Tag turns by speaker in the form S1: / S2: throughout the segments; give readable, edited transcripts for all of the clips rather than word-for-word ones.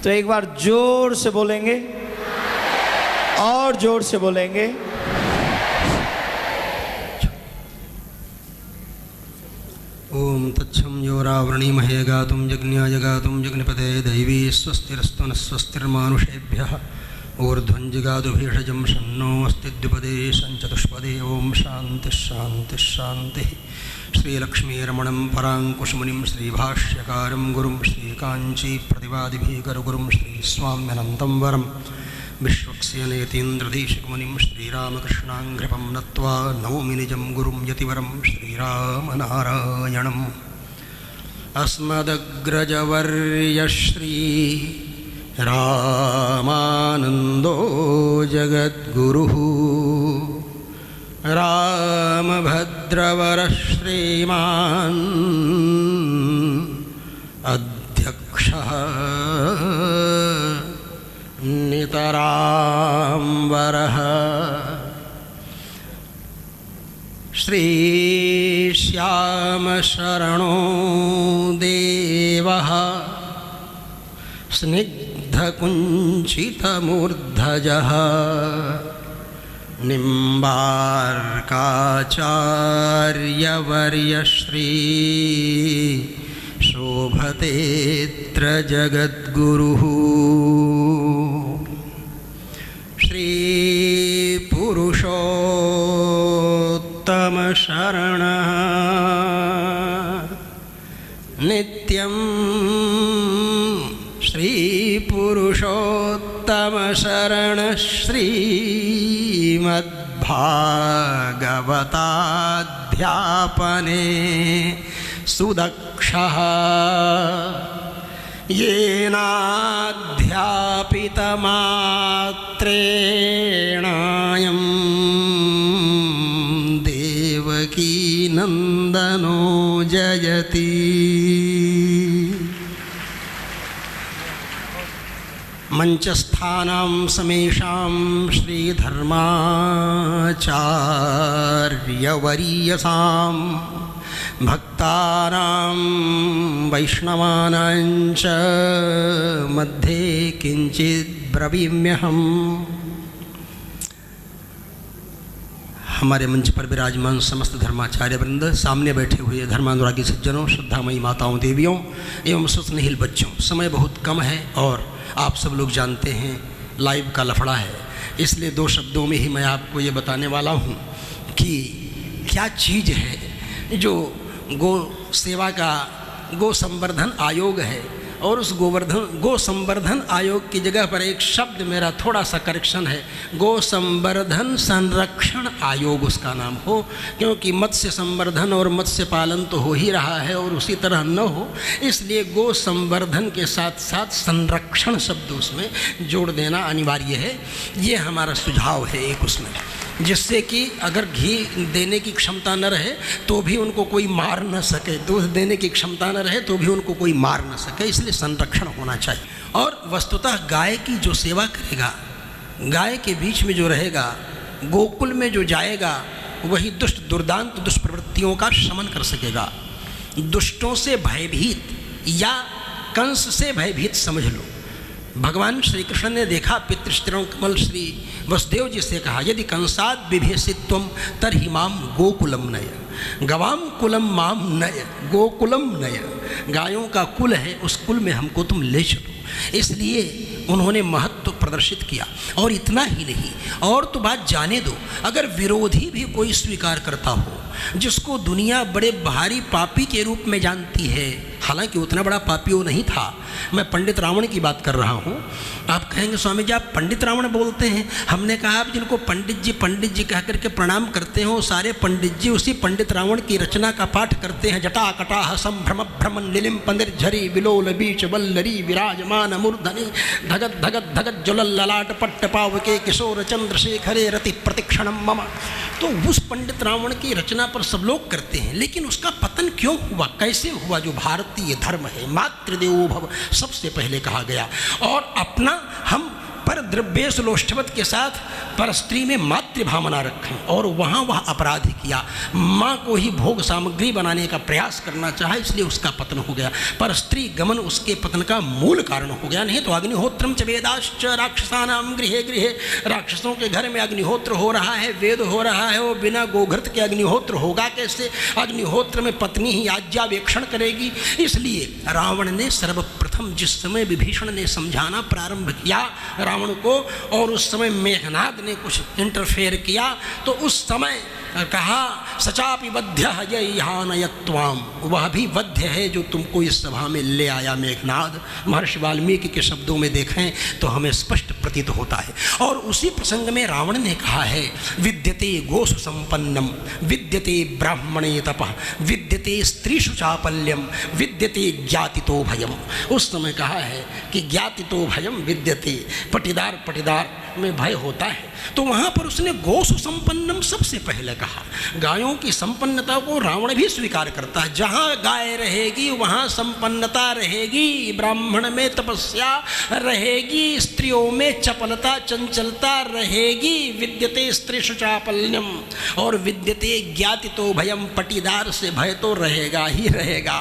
S1: तो एक बार जोर से बोलेंगे और जोर से बोलेंगे।
S2: ओम तत्सम योरावृणीमहे गातुं यज्ञाय गातुं यज्ञपते दैवी स्वस्तिरस्तु न स्वस्तिर्मानुषेभ्यः ऊर्ध्वं जिगातु भेषजं शन्नो अस्तिद्विपदे सञ्चतुष्पदे। ओम शांति शांति शांति। श्रीलक्ष्मीरमणं पराङ्कुशमुनिं श्रीभाष्यकारं गुरुं श्रीकाञ्ची प्रतिवादिभीकरगुरुं श्रीस्वाम्यनन्तं वरं विश्वक्सेनेतीन्द्रधीशमुनिं श्रीरामकृष्णाङ्घ्रिपं नत्वा नौमि निजं गुरुं यतिवरं श्रीरामनारायणम्। अस्मदग्रजवर्यश्री रामानन्दो जगद्गुरुः रामभद्रवरः श्रीमान् अध्यक्षः नितरां वरः। श्रीश्यामशरणो देवः स्निग्धकुञ्चितमूर्धजः निम्बार्काचार्यवर्यश्री शोभतेऽत्र जगद्गुरुः। श्रीपुरुषोत्तमशरणः नित्यं श्रीपुरुषोत्तमशरणः श्रीमद्भागवताध्यापने सुदक्षः येनाध्यापितमात्रेणायं देवकीनन्दनो जयति। मंचस्थानां समेषां श्रीधर्माचार्यवरीयसां भक्तानां वैष्णवानां च मध्ये किंचित ब्रवीम्यहम्। हमारे मंच पर विराजमान समस्त धर्माचार्य वृंद, सामने बैठे हुए धर्मानुरागी सज्जनों, श्रद्धामयी माताओं, देवियों एवं सुस्नेहिल बच्चों, समय बहुत कम है और आप सब लोग जानते हैं लाइव का लफड़ा है, इसलिए दो शब्दों में ही मैं आपको ये बताने वाला हूँ कि क्या चीज़ है जो गो सेवा का गो संवर्धन आयोग है, और उस गो संवर्धन आयोग की जगह पर एक शब्द मेरा थोड़ा सा करेक्शन है, गो संवर्धन संरक्षण आयोग उसका नाम हो, क्योंकि मत्स्य संवर्धन और मत्स्य पालन तो हो ही रहा है और उसी तरह न हो, इसलिए गो संवर्धन के साथ साथ संरक्षण शब्द उसमें जोड़ देना अनिवार्य है। ये हमारा सुझाव है एक उसमें, जिससे कि अगर घी देने की क्षमता न रहे तो भी उनको कोई मार न सके, दूध देने की क्षमता न रहे तो भी उनको कोई मार न सके, इसलिए संरक्षण होना चाहिए। और वस्तुतः गाय की जो सेवा करेगा, गाय के बीच में जो रहेगा, गोकुल में जो जाएगा, वही दुष्ट दुर्दांत दुष्प्रवृत्तियों का शमन कर सकेगा। दुष्टों से भयभीत या कंस से भयभीत समझ लो। भगवान श्री कृष्ण ने देखा पितृष्टिकमल श्री वसुदेव जी से कहा, यदि कंसाद विभेषित्वम तर्हि माम गोकुलम नय, गवाम कुलम माम नय गोकुलम नय। गायों का कुल है, उस कुल में हमको तुम ले चलो। इसलिए उन्होंने महत्व प्रदर्शित किया। और इतना ही नहीं, और तो बात जाने दो, अगर विरोधी भी कोई स्वीकार करता हो, जिसको दुनिया बड़े भारी पापी के रूप में जानती है, हालांकि उतना बड़ा पापी वो नहीं था, मैं पंडित रावण की बात कर रहा हूँ। आप कहेंगे स्वामी जी आप पंडित रावण बोलते हैं, हमने कहा आप जिनको पंडित जी कह करके प्रणाम करते हो, सारे पंडित जी उसी पंडित रावण की रचना का पाठ करते हैं। जटा कटाह संभ्रम भ्रमण निलिम पंदिर्झरी विलोल बीच वल्लरी विराजमान मूर्धनि धगत धगत धगत ज्वलल ललाट पट्ट पावके किशोर चंद्रशेखरे रति प्रतिक्षणम मम। तो उस पंडित रावण की रचना पर सब लोग करते हैं, लेकिन उसका पतन क्यों हुआ, कैसे हुआ? जो भारतीय धर्म है, मातृदेवो भव सबसे पहले कहा गया, और अपना हम पर द्रव्येश लोष्ठवत के साथ पर स्त्री में मातृ भावना रखें और वहाँ वह अपराध किया, माँ को ही भोग सामग्री बनाने का प्रयास करना चाहा, इसलिए उसका पतन हो गया। पर स्त्री गमन उसके पतन का मूल कारण हो गया। नहीं तो अग्निहोत्रम च वेदाश्च राक्षसानाम गृहे गृहे, राक्षसों के घर में अग्निहोत्र हो रहा है, वेद हो रहा है, वो बिना गोघृत के अग्निहोत्र होगा कैसे? अग्निहोत्र में पत्नी ही आज्ञावेक्षण करेगी। इसलिए रावण ने सर्वप्रथम जिस समय विभीषण ने समझाना प्रारंभ किया रावण को, और उस समय मेघनाद ने कुछ इंटरफेयर किया, तो उस समय कहा सचापि वध्य यहानयत्वाम, वह भी वध्य है जो तुमको इस सभा में ले आया मेघनाद। महर्षि वाल्मीकि के शब्दों में देखें तो हमें स्पष्ट प्रतीत होता है। और उसी प्रसंग में रावण ने कहा है विद्यते गोसु संपन्नम, विद्यते ब्राह्मणे तपः, विद्यते स्त्रीषु चापल्यम, विद्यते ज्ञातितो भयम। उस समय कहा है कि ज्ञातितो भयम विद्यते, पटीदार में भय होता है। तो वहाँ पर उसने गोसु संपन्नम सबसे पहले कहा। गायों की संपन्नता को रावण भी स्वीकार करता है। जहाँ गाय रहेगी वहाँ संपन्नता रहेगी, ब्राह्मण में तपस्या रहेगी, स्त्रियों में चपलता चंचलता रहेगी। विद्यते स्त्रीषु चापल्यम और विद्यते ज्ञातितो भयम, पटीदार से भय तो रहेगा ही रहेगा।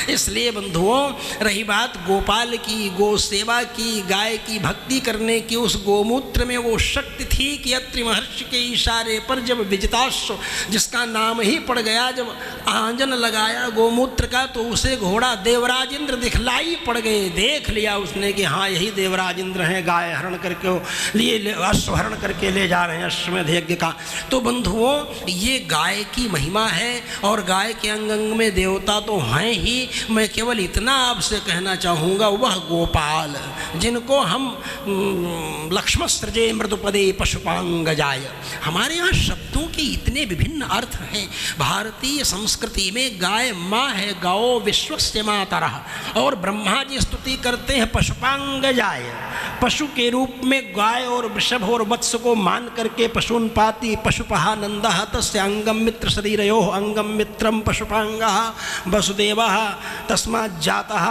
S2: इसलिए बंधुओं, रही बात गोपाल की, गो सेवा की, गाय की भक्ति करने की, उस गोमूत्र में वो शक्ति थी कि अत्रि महर्षि के इशारे पर जब विजिताश्व, जिसका नाम ही पड़ गया, जब आंजन लगाया गोमूत्र का, तो उसे घोड़ा देवराज इंद्र दिखलाई पड़ गए। देख लिया उसने कि हाँ यही देवराज इंद्र हैं, गाय हरण करके लिए अश्वहरण करके ले जा रहे हैं अश्वमेध यज्ञ का। तो बंधुओं, ये गाय की महिमा है और गाय के अंग अंग में देवता तो हैं ही। मैं केवल इतना आपसे कहना चाहूँगा, वह गोपाल जिनको हम लक्ष्मणसृजे मृदुपदे पशुपांगजाय, हमारे यहाँ शब्दों के इतने विभिन्न अर्थ हैं। भारतीय संस्कृति में गाय माँ है, गाओ विश्वस्य मातरः, और ब्रह्मा जी स्तुति करते हैं पशुपांगजाय। पशु के रूप में गाय और वृषभ और वत्स को मान करके पशून पाति पशुपहा नंदः तस्य अंगम मित्र शरीरयोः अंगम मित्रम पशुपांगः वसुदेवः तस्मात् जातः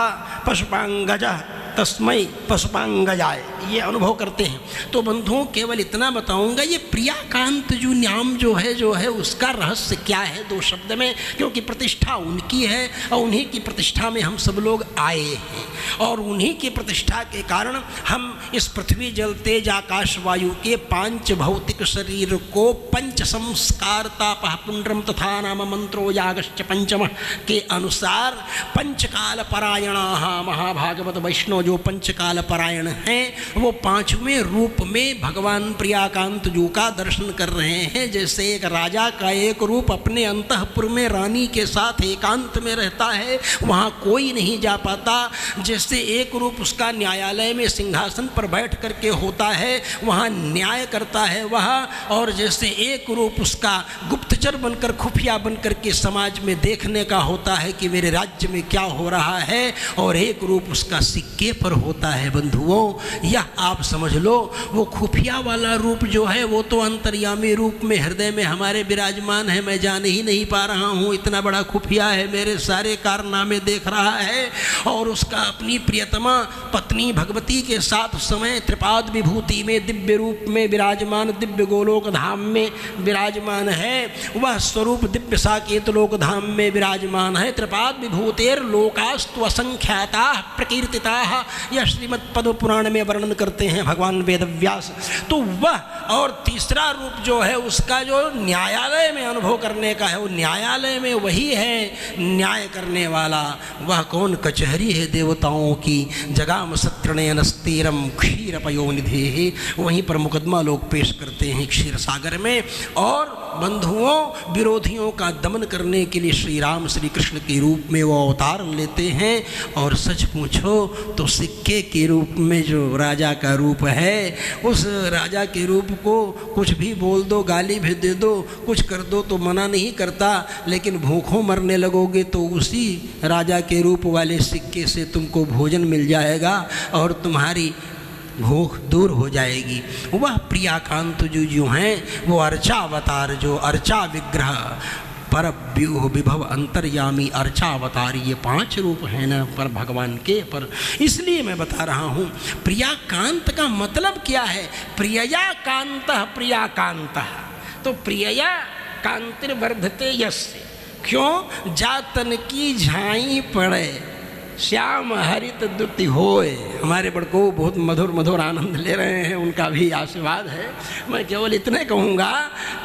S2: पशुपांगजः तस्मै पशुपांगजाय, ये अनुभव करते हैं। तो बंधुओं, केवल इतना बताऊंगा, ये प्रियाकांत जो नाम जो है उसका रहस्य क्या है दो शब्द में, क्योंकि प्रतिष्ठा उनकी है और उन्हीं की प्रतिष्ठा में हम सब लोग आए हैं, और उन्हीं की प्रतिष्ठा के कारण हम इस पृथ्वी जल तेज आकाश वायु के पांच भौतिक शरीर को पंच संस्कार तापः पुंड्रम तथा नाम मंत्रो यागश्च पंचम के अनुसार पंचकाल परायणाः, महाभागवत वैष्णव जो पंचकाल परायण हैं वो पांचवें रूप में भगवान प्रियाकांत जी का दर्शन कर रहे हैं। जैसे एक राजा का एक रूप अपने अंतःपुर में रानी के साथ एकांत में रहता है, वहाँ कोई नहीं जा पाता। जैसे एक रूप उसका न्यायालय में सिंहासन पर बैठ करके होता है, वहाँ न्याय करता है वह, और जैसे एक रूप उसका गुप्तचर बनकर खुफिया बनकर के समाज में देखने का होता है कि मेरे राज्य में क्या हो रहा है, और एक रूप उसका सिक्के पर होता है। बंधुओं, यह आप समझ लो, वो खुफिया वाला रूप जो है वो तो अंतर्यामी रूप में हृदय में हमारे विराजमान है। मैं जान ही नहीं पा रहा हूँ, इतना बड़ा खुफिया है, मेरे सारे कारनामे देख रहा है, और उसका अपनी प्रियतमा पत्नी भगवती के साथ समय त्रिपाद विभूति में दिव्य रूप में विराजमान, दिव्य गोलोक धाम में विराजमान है। वह स्वरूप दिव्य साकेत लोक धाम में विराजमान है। त्रिपाद विभूतेर लोकास्तु असंख्याता प्रकीर्तिता, यह श्रीमद् पद्म पुराण में वर्णन करते हैं भगवान वेदव्यास। तो वह, और तीसरा रूप जो है उसका जो न्यायालय में अनुभव करने का है, वो न्यायालय में वही है न्याय करने वाला। वह कौन? कचहरी है देवताओं की। जगाम सत्रणयन स्थिरम क्षीर पयोनिधि, वहीं पर मुकदमा लोग पेश करते हैं क्षीर सागर में। और बंधुओं, विरोधियों का दमन करने के लिए श्री राम श्री कृष्ण के रूप में वो अवतार लेते हैं। और सच पूछो तो सिक्के के रूप में जो राजा का रूप है, उस राजा के रूप को कुछ भी बोल दो, गाली भी दे दो, कुछ कर दो तो मना नहीं करता, लेकिन भूखों मरने लगोगे तो उसी राजा के रूप वाले सिक्के से तुमको भोजन मिल जाएगा और तुम्हारी भूख दूर हो जाएगी। वह प्रियाकांत जो हैं वो अर्चा अवतार, जो अर्चा विग्रह पर व्यूह विभव अंतर्यामी अर्चावतारी, ये 5 रूप हैं ना पर भगवान के। पर इसलिए मैं बता रहा हूँ प्रियाकांत का मतलब क्या है। प्रियया कांतः प्रियाकांतः, तो प्रियया कांतिर्वर्धते यस्य, क्यों जातन की झाई पड़े श्याम हरित द्युति होए। हमारे बड़को बहुत मधुर मधुर आनंद ले रहे हैं, उनका भी आशीर्वाद है। मैं केवल इतने कहूँगा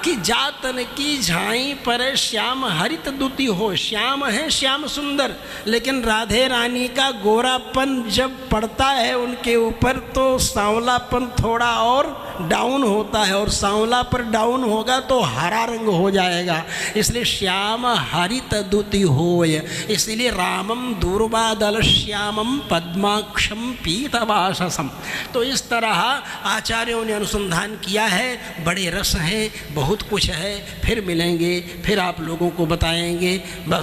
S2: कि जातन की झाई पर श्याम हरित द्युति हो। श्याम है श्याम सुंदर, लेकिन राधे रानी का गोरापन जब पड़ता है उनके ऊपर तो सांवलापन थोड़ा और डाउन होता है, और सांवला पर डाउन होगा तो हरा रंग हो जाएगा। इसलिए श्याम हरित द्युति होय, इसलिए रामम दूर्वादल श्यामम पद्माक्षम पीतवाससम। तो इस तरह आचार्यों ने अनुसंधान किया है, बड़े रस हैं, बहुत कुछ है। फिर मिलेंगे, फिर आप लोगों को बताएंगे। बस